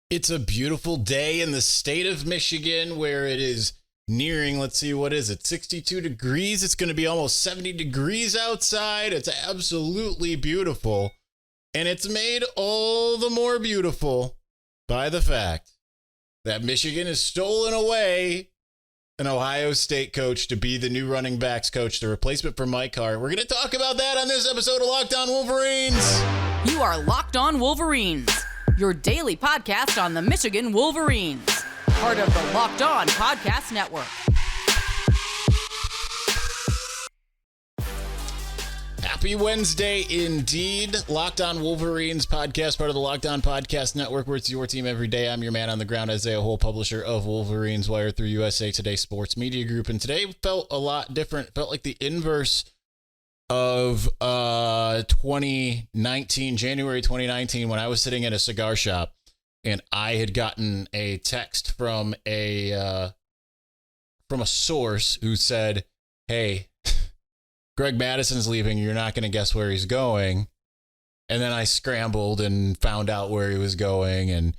It's a beautiful day in the state of Michigan where it is nearing, let's see, what is it, 62 degrees? It's going to be almost 70 degrees outside. It's absolutely beautiful. And it's made all the more beautiful by the fact that Michigan has stolen away an Ohio State coach to be the new running backs coach, the replacement for Mike Barrett. We're going to talk about that on this episode of Locked On Wolverines. You are Locked On Wolverines, your daily podcast on the Michigan Wolverines, part of the Locked On Podcast Network. Happy Wednesday indeed. Locked On Wolverines podcast, part of the Locked On Podcast Network, where it's your team every day. I'm your man on the ground, Isaiah Hole, publisher of Wolverines Wire through USA Today Sports Media Group. And today felt a lot different. Felt like the inverse of 2019, January 2019, when I was sitting at a cigar shop and I had gotten a text from a source who said, "Hey, Greg Mattison's leaving. You're not going to guess where he's going." And then I scrambled and found out where he was going and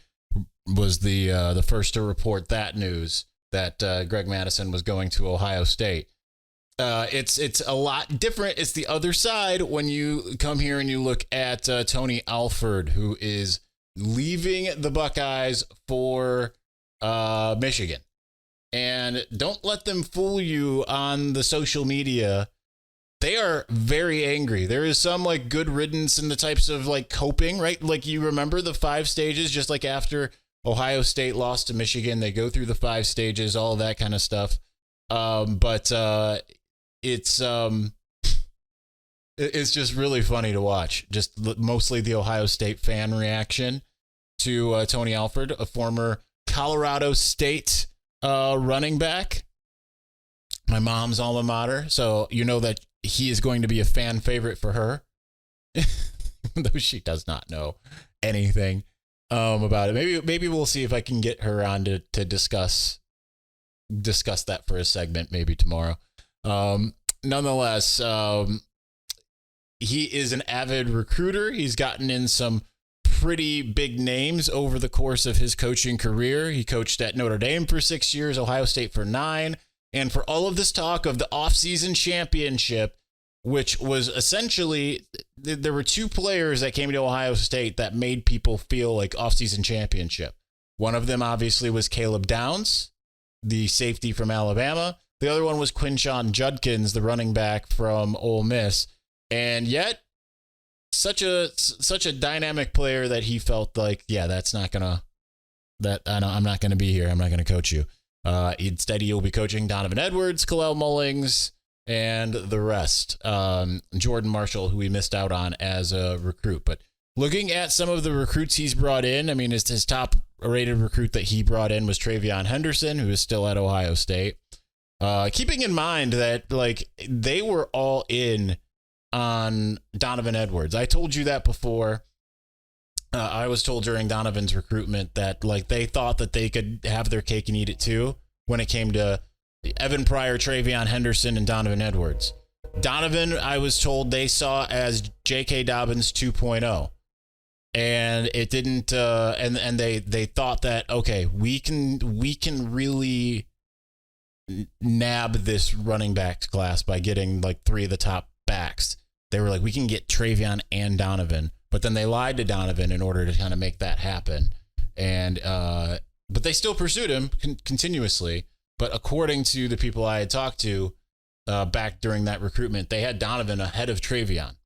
was the first to report that news that Greg Mattison was going to Ohio State. It's a lot different. It's the other side when you come here and you look at Tony Alford, who is leaving the Buckeyes for Michigan. And don't let them fool you on the social media. They are very angry. There is some like good riddance in the types of like coping, right? Like you remember the 5 stages, just like after Ohio State lost to Michigan, they go through the 5 stages, all that kind of stuff. But it's just really funny to watch. Just mostly the Ohio State fan reaction to Tony Alford, a former Colorado State running back, my mom's alma mater. So you know that he is going to be a fan favorite for her, though she does not know anything about it. Maybe we'll see if I can get her on to discuss that for a segment, maybe tomorrow. Nonetheless, he is an avid recruiter. He's gotten in some pretty big names over the course of his coaching career. He coached at Notre Dame for 6 years, Ohio State for 9. And for all of this talk of the offseason championship, which was essentially, there were 2 players that came to Ohio State that made people feel like offseason championship. One of them obviously was Caleb Downs, the safety from Alabama. The other one was Quinten Johnson, the running back from Ole Miss. And yet, such a dynamic player that he felt like, yeah, I'm not gonna be here. I'm not gonna coach you. Instead, he'll be coaching Donovan Edwards, Khalil Mullings, and the rest. Jordan Marshall, who we missed out on as a recruit. But looking at some of the recruits he's brought in, I mean, his top-rated recruit that he brought in was TreVeyon Henderson, who is still at Ohio State. Keeping in mind that like they were all in on Donovan Edwards. I told you that before. I was told during Donovan's recruitment that like they thought that they could have their cake and eat it too when it came to Evan Pryor, TreVeyon Henderson, and Donovan Edwards. Donovan, I was told they saw as J.K. Dobbins 2.0. And it didn't and they thought that, okay, we can really nab this running back class by getting like 3 of the top backs. They were like, we can get TreVeyon and Donovan. But then they lied to Donovan in order to kind of make that happen. And but they still pursued him continuously. But according to the people I had talked to back during that recruitment, they had Donovan ahead of TreVeyon.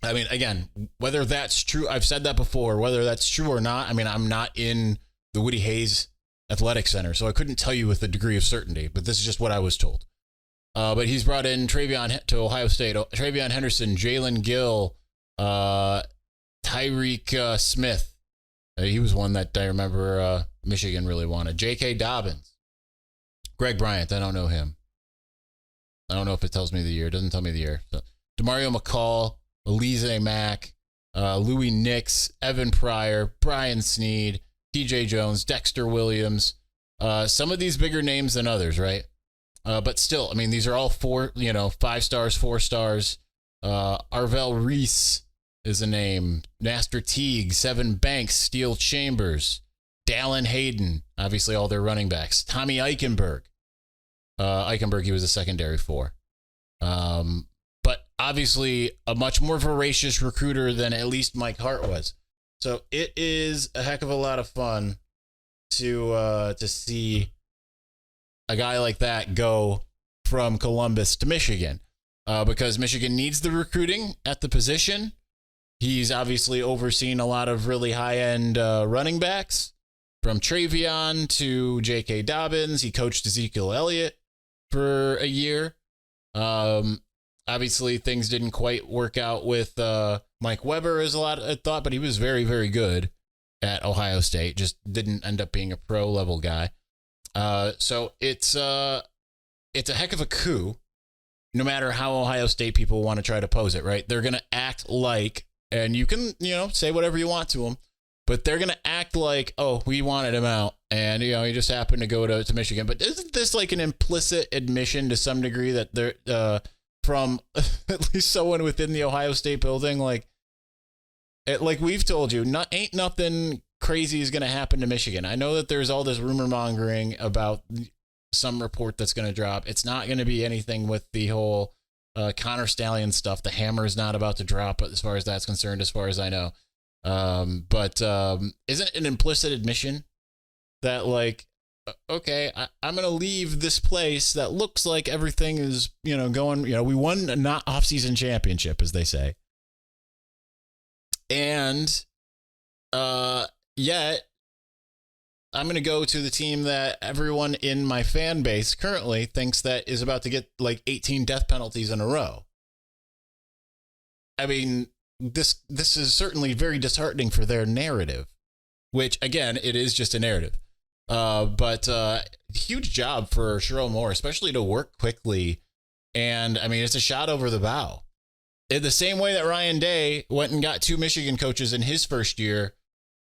I mean, again, whether that's true, I've said that before, whether that's true or not, I mean, I'm not in the Woody Hayes Athletic Center, so I couldn't tell you with a degree of certainty, but this is just what I was told. But he's brought in TreVeyon to Ohio State, TreVeyon Henderson, Jalen Gill, Tyreek Smith. He was one that I remember Michigan really wanted. J.K. Dobbins. Greg Bryant, I don't know him. I don't know if it tells me the year. It doesn't tell me the year. So, DeMario McCall, Alize Mack, Louis Nix, Evan Pryor, Brian Snead, TJ Jones, Dexter Williams. Some of these bigger names than others, right? But still, I mean, these are all 5 stars, 4 stars. Arvell Reese, is a name. Master Teague, Seven Banks, Steel Chambers, Dallin Hayden, obviously all their running backs. Tommy Eichenberg. Eichenberg, he was a secondary for. But obviously a much more voracious recruiter than at least Mike Hart was. So it is a heck of a lot of fun to see a guy like that go from Columbus to Michigan, because Michigan needs the recruiting at the position. He's obviously overseen a lot of really high-end running backs, from Travion to J.K. Dobbins. He coached Ezekiel Elliott for a year. Obviously, things didn't quite work out with Mike Weber, as a lot had thought, but he was very, very good at Ohio State. Just didn't end up being a pro-level guy. So it's a heck of a coup, no matter how Ohio State people want to try to pose it, right? They're going to act like, and you can, say whatever you want to them, but they're going to act like, oh, we wanted him out, and, he just happened to go to Michigan. But isn't this like an implicit admission to some degree that they're, from at least someone within the Ohio State building, like we've told you, ain't nothing crazy is going to happen to Michigan. I know that there's all this rumor mongering about some report that's going to drop. It's not going to be anything with the whole Connor Stallion stuff. The hammer is not about to drop, as far as that's concerned, as far as I know. But isn't it an implicit admission that, like, okay, I'm going to leave this place that looks like everything is, going, we won a not off-season championship, as they say. And yet I'm going to go to the team that everyone in my fan base currently thinks that is about to get like 18 death penalties in a row. I mean, this is certainly very disheartening for their narrative, which, again, it is just a narrative. But huge job for Sherrone Moore, especially to work quickly. And I mean, it's a shot over the bow. In the same way that Ryan Day went and got 2 Michigan coaches in his first year,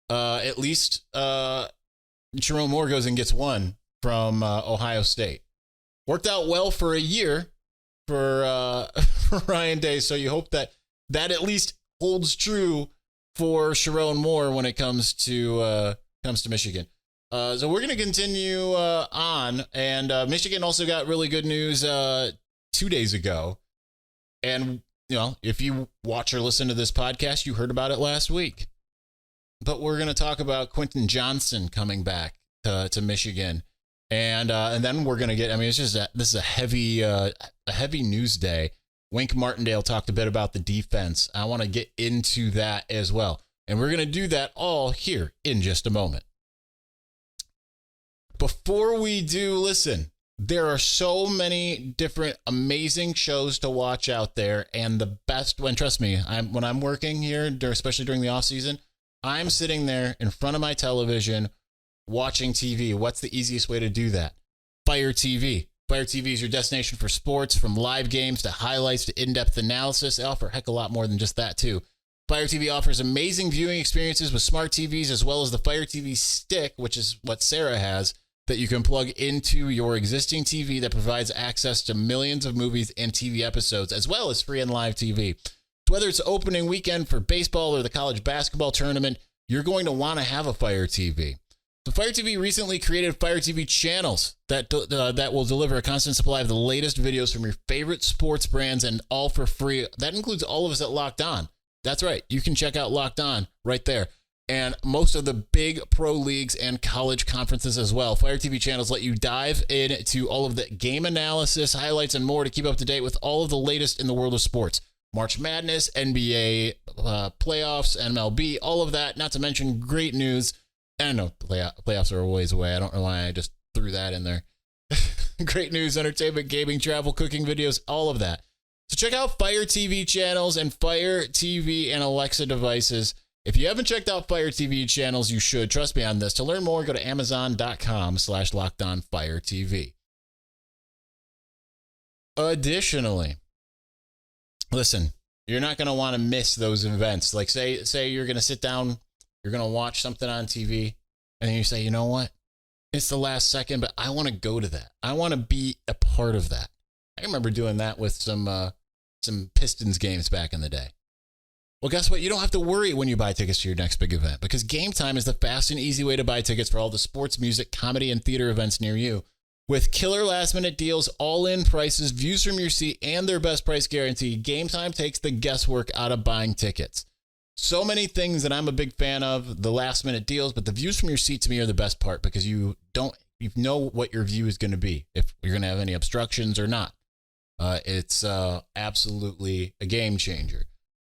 at least Sherrone Moore goes and gets 1 from Ohio State. Worked out well for a year for Ryan Day, so you hope that at least holds true for Sherrone Moore when it comes to Michigan. So we're going to continue on, and Michigan also got really good news 2 days ago. And, if you watch or listen to this podcast, you heard about it last week. But we're going to talk about Quinten Johnson coming back to Michigan. And then we're going to get, it's just, this is a heavy news day. Wink Martindale talked a bit about the defense. I want to get into that as well. And we're going to do that all here in just a moment. Before we do, listen, there are so many different amazing shows to watch out there, and the best one, trust me, when I'm working here, especially during the off season, I'm sitting there in front of my television watching TV. What's the easiest way to do that? Fire TV. Fire TV is your destination for sports, from live games to highlights to in-depth analysis. They offer a heck of a lot more than just that, too. Fire TV offers amazing viewing experiences with smart TVs, as well as the Fire TV Stick, which is what Sarah has, that you can plug into your existing TV that provides access to millions of movies and TV episodes, as well as free and live TV. So whether it's opening weekend for baseball or the college basketball tournament, you're going to want to have a Fire TV. So Fire TV recently created Fire TV channels that will deliver a constant supply of the latest videos from your favorite sports brands, and all for free. That includes all of us at Locked On. That's right. You can check out Locked On right there. And most of the big pro leagues and college conferences as well. Fire TV channels let you dive into all of the game analysis, highlights, and more to keep up to date with all of the latest in the world of sports. March Madness, NBA playoffs, MLB, all of that. Not to mention great news. I know playoffs are a ways away. I don't know why I just threw that in there. Great news, entertainment, gaming, travel, cooking videos, all of that. So check out Fire TV channels and Fire TV and Alexa devices. If you haven't checked out Fire TV channels, you should. Trust me on this. To learn more, go to Amazon.com/LockedOnFireTV. Additionally, listen, you're not going to want to miss those events. Like say you're going to sit down, you're going to watch something on TV, and then you say, you know what? It's the last second, but I want to go to that. I want to be a part of that. I remember doing that with some Pistons games back in the day. Well, guess what? You don't have to worry when you buy tickets to your next big event because Game Time is the fast and easy way to buy tickets for all the sports, music, comedy, and theater events near you. With killer last-minute deals, all-in prices, views from your seat, and their best price guarantee, Game Time takes the guesswork out of buying tickets. So many things that I'm a big fan of, the last-minute deals, but the views from your seat to me are the best part because you know what your view is going to be, if you're going to have any obstructions or not. It's absolutely a game changer.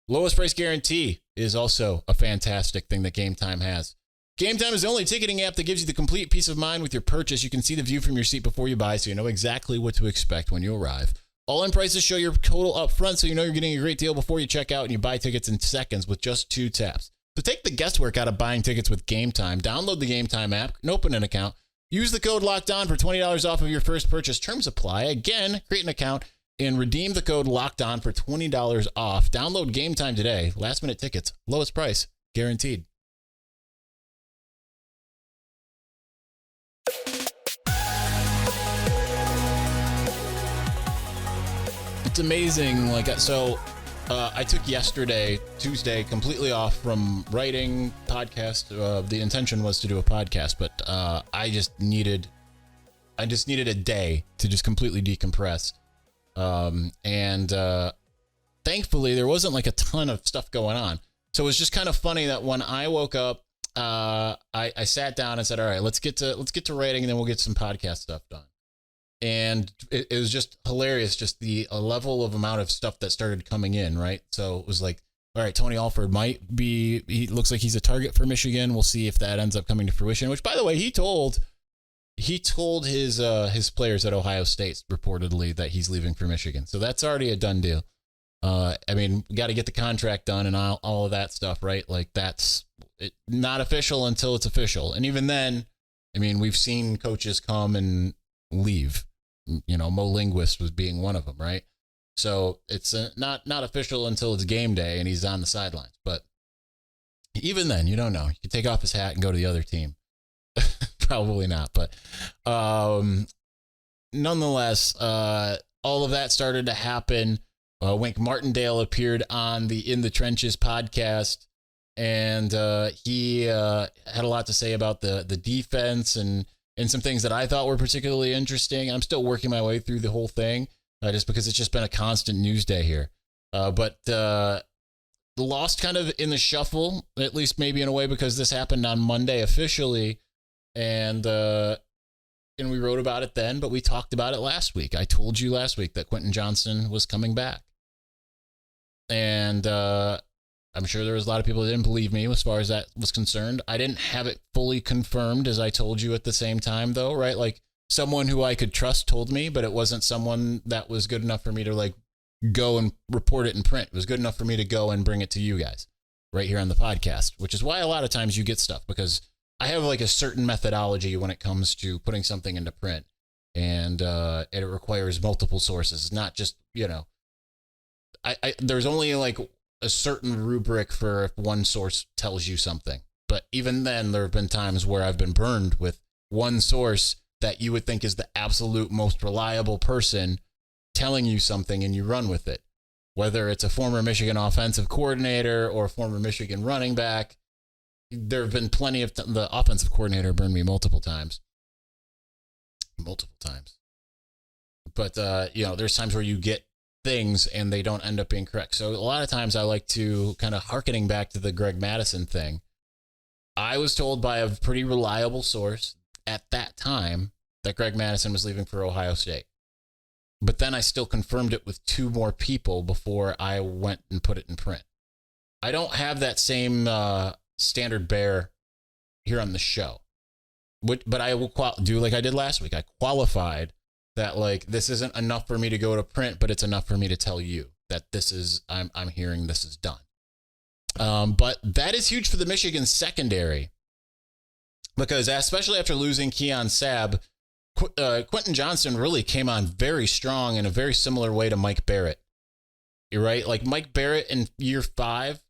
Lowest price guarantee is also a fantastic thing that Game Time has. Game Time is the only ticketing app that gives you the complete peace of mind with your purchase. You can see the view from your seat before you buy, so you know exactly what to expect when you arrive. All-in prices show your total up front, so you know you're getting a great deal before you check out, and you buy tickets in seconds with just 2 taps. So take the guesswork out of buying tickets with Game Time. Download the Game Time app and open an account. Use the code LOCKEDON for $20 off of your first purchase. Terms apply. Again, create an account and redeem the code LOCKEDON for $20 off. Download Game Time today. Last-minute tickets, lowest price, guaranteed. It's amazing. I took yesterday, Tuesday, completely off from writing podcast. The intention was to do a podcast, but I just needed a day to just completely decompress. Thankfully there wasn't like a ton of stuff going on. So it was just kind of funny that when I woke up, I sat down and said, all right, let's get to writing and then we'll get some podcast stuff done. And it was just hilarious, just the level of amount of stuff that started coming in, right? So it was like, all right, Tony Alford he looks like he's a target for Michigan. We'll see if that ends up coming to fruition, which, by the way, he told his players at Ohio State reportedly that he's leaving for Michigan. So that's already a done deal. I mean, we got to get the contract done and all of that stuff, right? Like that's not official until it's official. And even then, I mean, we've seen coaches come and leave. You know, Mo Linguist was being one of them, right? So it's not official until it's game day and he's on the sidelines. But even then, you don't know. You could take off his hat and go to the other team. Probably not. But nonetheless, all of that started to happen. Wink Martindale appeared on the In the Trenches podcast, and he had a lot to say about the defense and some things that I thought were particularly interesting. I'm still working my way through the whole thing, just because it's just been a constant news day here. But lost kind of in the shuffle, at least maybe in a way, because this happened on Monday officially, and we wrote about it then, but we talked about it last week. I told you last week that Quinten Johnson was coming back. And I'm sure there was a lot of people that didn't believe me as far as that was concerned. I didn't have it fully confirmed, as I told you at the same time, though, right? Like someone who I could trust told me, but it wasn't someone that was good enough for me to like go and report it in print. It was good enough for me to go and bring it to you guys right here on the podcast, which is why a lot of times you get stuff, because I have like a certain methodology when it comes to putting something into print, and it requires multiple sources, not just, you know, there's only like a certain rubric for if one source tells you something. But even then, there have been times where I've been burned with one source that you would think is the absolute most reliable person telling you something and you run with it. Whether it's a former Michigan offensive coordinator or a former Michigan running back, there have been plenty of the offensive coordinator burned me multiple times. But, you know, there's times where you get things and they don't end up being correct. So a lot of times I like to kind of hearkening back to the Greg Mattison thing. I was told by a pretty reliable source at that time that Greg Mattison was leaving for Ohio State. But then I still confirmed it with 2 more people before I went and put it in print. I don't have that same standard bearer here on the show. But I will do like I did last week. I qualified that like this isn't enough for me to go to print, but it's enough for me to tell you that this is I'm hearing this is done. But that is huge for the Michigan secondary, because especially after losing Keon Sabb, Quinten Johnson really came on very strong in a very similar way to Mike Barrett. You're right, like Mike Barrett in year 5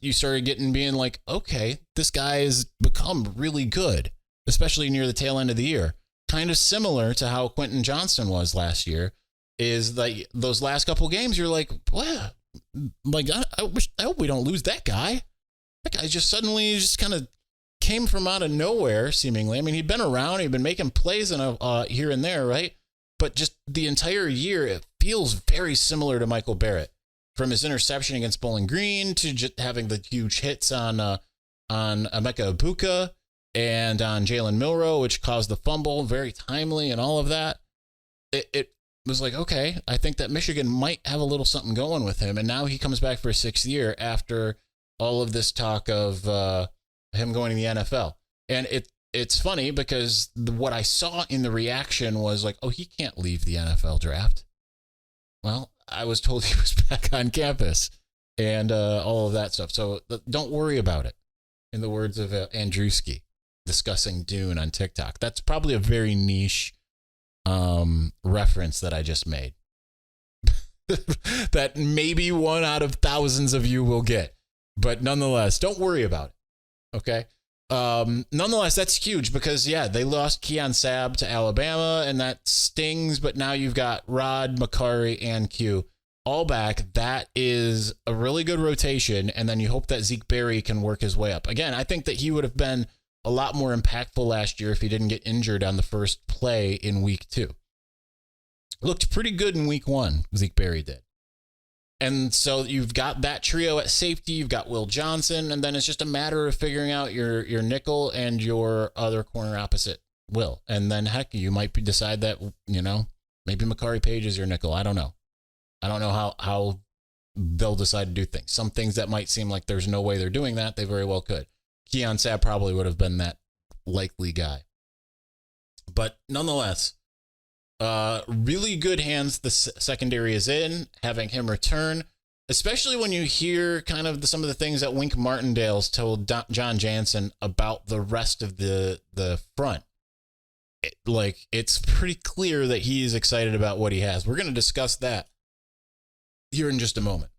you started being like, okay, this guy has become really good, especially near the tail end of the year. Kind of similar to how Quinten Johnson was last year, is like those last couple games, you're like, wow, like, I hope we don't lose that guy. That guy just suddenly just kind of came from out of nowhere, seemingly. I mean, he'd been around, he'd been making plays here and there, right? But just the entire year, it feels very similar to Michael Barrett. From his interception against Bowling Green to just having the huge hits on Emeka Ibuka and on Jalen Milroe, which caused the fumble, very timely and all of that. It was like, okay, I think that Michigan might have a little something going with him. And now he comes back for a 6th year after all of this talk of him going to the NFL. And it's funny because what I saw in the reaction was like, oh, he can't leave the NFL draft. Well, I was told he was back on campus and all of that stuff. So don't worry about it. In the words of Andrewski discussing Dune on TikTok. That's probably a very niche reference that I just made. That maybe one out of thousands of you will get. But nonetheless, don't worry about it. Okay? Nonetheless, that's huge because, yeah, they lost Keon Sabb to Alabama, and that stings, but now you've got Rod, Makari, and Q all back. That is a really good rotation, and then you hope that Zeke Berry can work his way up. Again, I think that he would have been a lot more impactful last year if he didn't get injured on the first play in week 2. Looked pretty good in week 1, Zeke Berry did. And so you've got that trio at safety. You've got Will Johnson, and then it's just a matter of figuring out your nickel and your other corner opposite Will. And then, heck, you might decide that, maybe Makari Page is your nickel. I don't know. I don't know how they'll decide to do things. Some things that might seem like there's no way they're doing that, they very well could. Keon Sabb probably would have been that likely guy. But nonetheless, really good hands the secondary is in, having him return, especially when you hear kind of some of the things that Wink Martindale's told John Jansen about the rest of the front. It's pretty clear that he is excited about what he has. We're going to discuss that here in just a moment.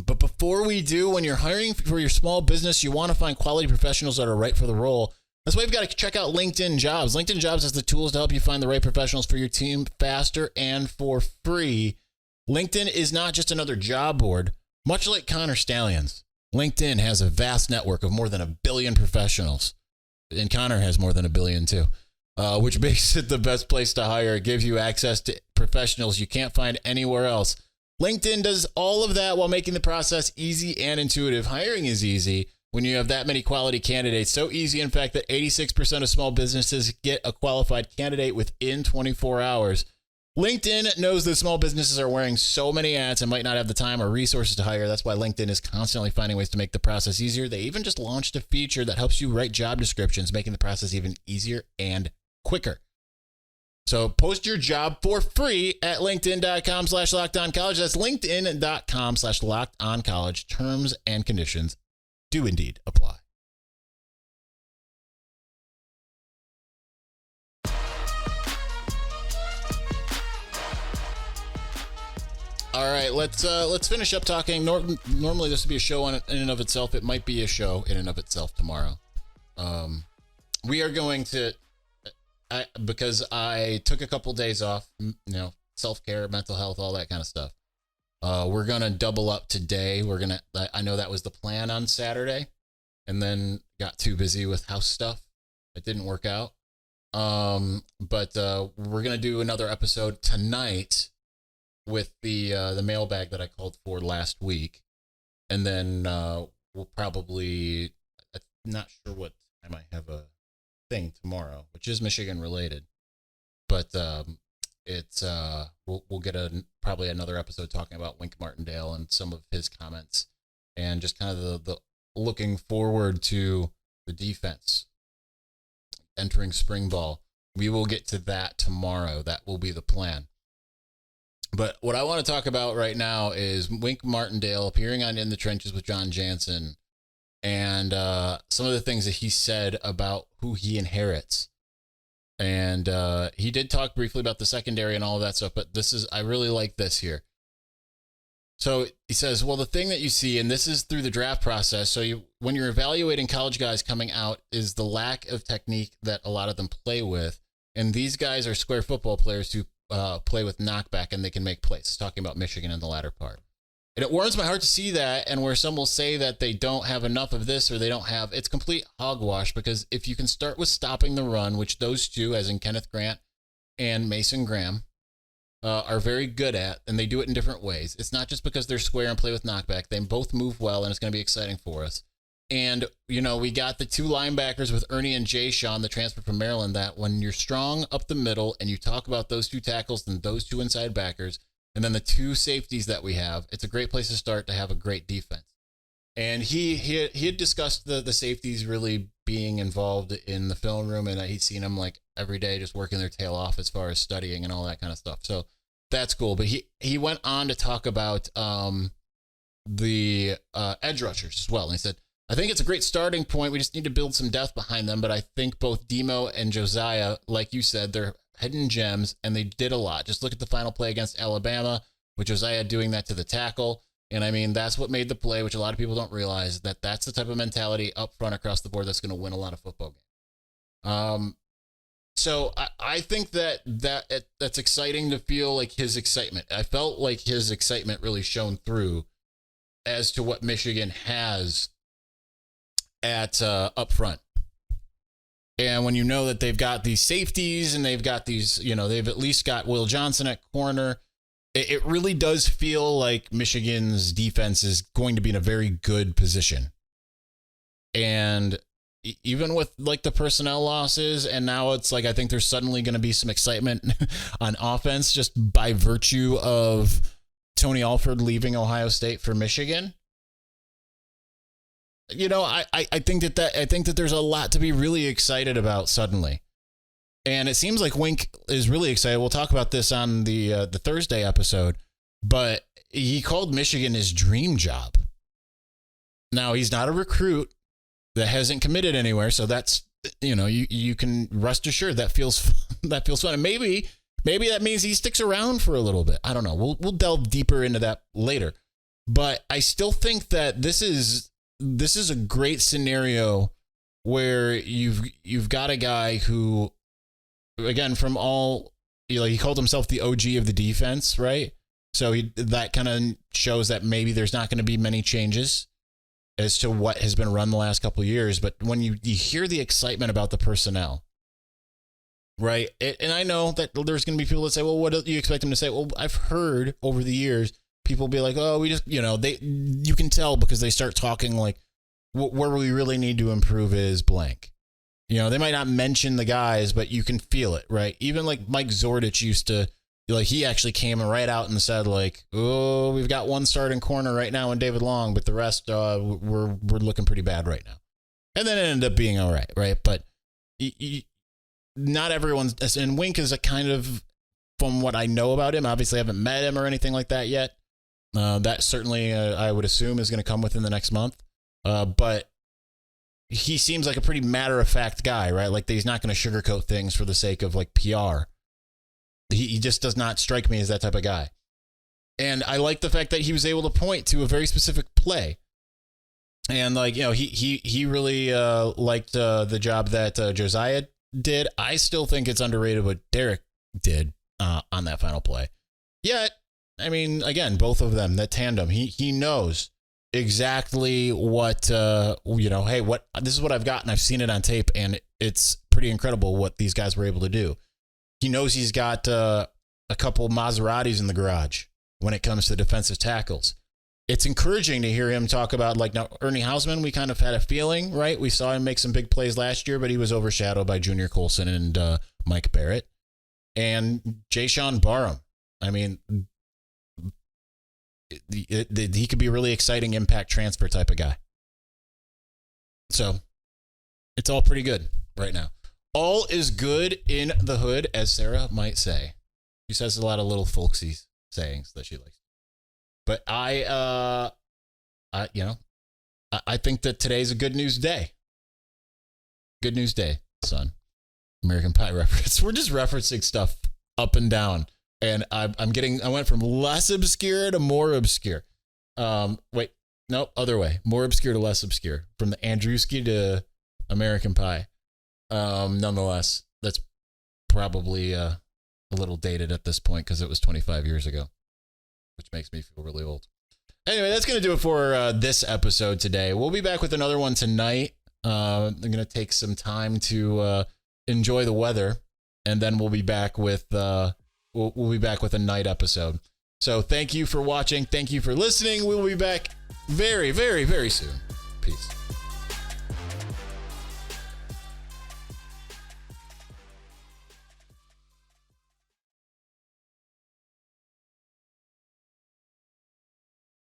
But before we do, when you're hiring for your small business, you want to find quality professionals that are right for the role. That's why you've got to check out LinkedIn Jobs. LinkedIn Jobs has the tools to help you find the right professionals for your team faster and for free. LinkedIn is not just another job board. Much like Connor Stallions, LinkedIn has a vast network of more than 1 billion professionals. And Connor has more than 1 billion too, which makes it the best place to hire. It gives you access to professionals you can't find anywhere else. LinkedIn does all of that while making the process easy and intuitive. Hiring is easy when you have that many quality candidates. So easy, in fact, that 86% of small businesses get a qualified candidate within 24 hours. LinkedIn knows that small businesses are wearing so many ads and might not have the time or resources to hire. That's why LinkedIn is constantly finding ways to make the process easier. They even just launched a feature that helps you write job descriptions, making the process even easier and quicker. So post your job for free at linkedin.com/lockedoncollege. That's linkedin.com/lockedoncollege. Terms and conditions do indeed apply. All right, let's finish up talking. Normally this would be a show in and of itself. It might be a show in and of itself tomorrow. We are going to, because I took a couple days off, self-care, mental health, all that kind of stuff. We're going to double up today. I know that was the plan on Saturday, and then got too busy with house stuff. It didn't work out. But we're going to do another episode tonight with the mailbag that I called for last week. And then we'll probably, I'm not sure what time I have a thing tomorrow, which is Michigan related. But we'll get probably another episode talking about Wink Martindale and some of his comments, and just kind of the looking forward to the defense entering spring ball. We will get to that tomorrow. That will be the plan. But what I want to talk about right now is Wink Martindale appearing on In the Trenches with John Jansen, and some of the things that he said about who he inherits. And he did talk briefly about the secondary and all of that stuff, but I really like this here. So he says, well, the thing that you see, and this is through the draft process, so when you're evaluating college guys coming out, is the lack of technique that a lot of them play with. And these guys are square football players who play with knockback and they can make plays. Talking about Michigan in the latter part. And it warms my heart to see that, and where some will say that they don't have enough of this or they don't have, it's complete hogwash, because if you can start with stopping the run, which those two, as in Kenneth Grant and Mason Graham, are very good at, and they do it in different ways. It's not just because they're square and play with knockback. They both move well, and it's going to be exciting for us. And, we got the two linebackers with Ernie and Jay Sean, the transfer from Maryland, that when you're strong up the middle and you talk about those two tackles and those two inside backers, and then the two safeties that we have, it's a great place to start to have a great defense. And he had discussed the safeties really being involved in the film room, and he'd seen them like every day just working their tail off as far as studying and all that kind of stuff. So that's cool. But he went on to talk about the edge rushers as well. And he said, I think it's a great starting point. We just need to build some depth behind them. But I think both Demo and Josiah, like you said, they're hidden gems, and they did a lot. Just look at the final play against Alabama, with Josiah doing that to the tackle. And I mean, that's what made the play, which a lot of people don't realize, that's the type of mentality up front across the board that's going to win a lot of football games. So I think that's exciting to feel like his excitement. I felt like his excitement really shone through as to what Michigan has at up front. And when you know that they've got these safeties and they've got these, they've at least got Will Johnson at corner, it really does feel like Michigan's defense is going to be in a very good position. And even with like the personnel losses, and now it's like I think there's suddenly going to be some excitement on offense just by virtue of Tony Alford leaving Ohio State for Michigan. I think that there's a lot to be really excited about suddenly. And it seems like Wink is really excited. We'll talk about this on the Thursday episode, but he called Michigan his dream job. Now, he's not a recruit that hasn't committed anywhere, so that's, you can rest assured that feels fun. And maybe that means he sticks around for a little bit. I don't know. We'll delve deeper into that later. But I still think that this is a great scenario where you've got a guy who, again, from all, he called himself the OG of the defense, right? So that kind of shows that maybe there's not going to be many changes as to what has been run the last couple of years. But when you hear the excitement about the personnel, right? And I know that there's going to be people that say, well, what do you expect them to say? Well, I've heard over the years, people be like, oh, we just, you can tell because they start talking like, where we really need to improve is blank. They might not mention the guys, but you can feel it, right? Even like Mike Zordich used to, he actually came right out and said like, oh, we've got one starting corner right now in David Long, but the rest, we're looking pretty bad right now. And then it ended up being all right, right? But not everyone's, and Wink is a kind of, from what I know about him, obviously I haven't met him or anything like that yet. That certainly, I would assume, is going to come within the next month. But he seems like a pretty matter-of-fact guy, right? Like, he's not going to sugarcoat things for the sake of, like, PR. He just does not strike me as that type of guy. And I like the fact that he was able to point to a very specific play. And, like, he really liked the job that Josiah did. I still think it's underrated what Derek did on that final play. Yet, I mean, again, both of them, that tandem, he knows exactly what, hey, this is what I've got, and I've seen it on tape, and it's pretty incredible what these guys were able to do. He knows he's got a couple Maseratis in the garage when it comes to defensive tackles. It's encouraging to hear him talk about, like, now Ernie Hausman, we kind of had a feeling, right? We saw him make some big plays last year, but he was overshadowed by Junior Colson and Mike Barrett. And Jay-Sean Barham. I mean, he could be a really exciting impact transfer type of guy. So it's all pretty good right now. All is good in the hood, as Sarah might say. She says a lot of little folksy sayings that she likes. But I think that today's a good news day. Good news day, son. American Pie reference. We're just referencing stuff up and down. And I went from less obscure to more obscure. Other way. More obscure to less obscure. From the Andrewski to American Pie. Nonetheless, that's probably a little dated at this point because it was 25 years ago, which makes me feel really old. Anyway, that's going to do it for this episode today. We'll be back with another one tonight. I'm going to take some time to enjoy the weather, and then we'll be back with we'll be back with a night episode. So thank you for watching. Thank you for listening. We'll be back very, very, very soon. Peace.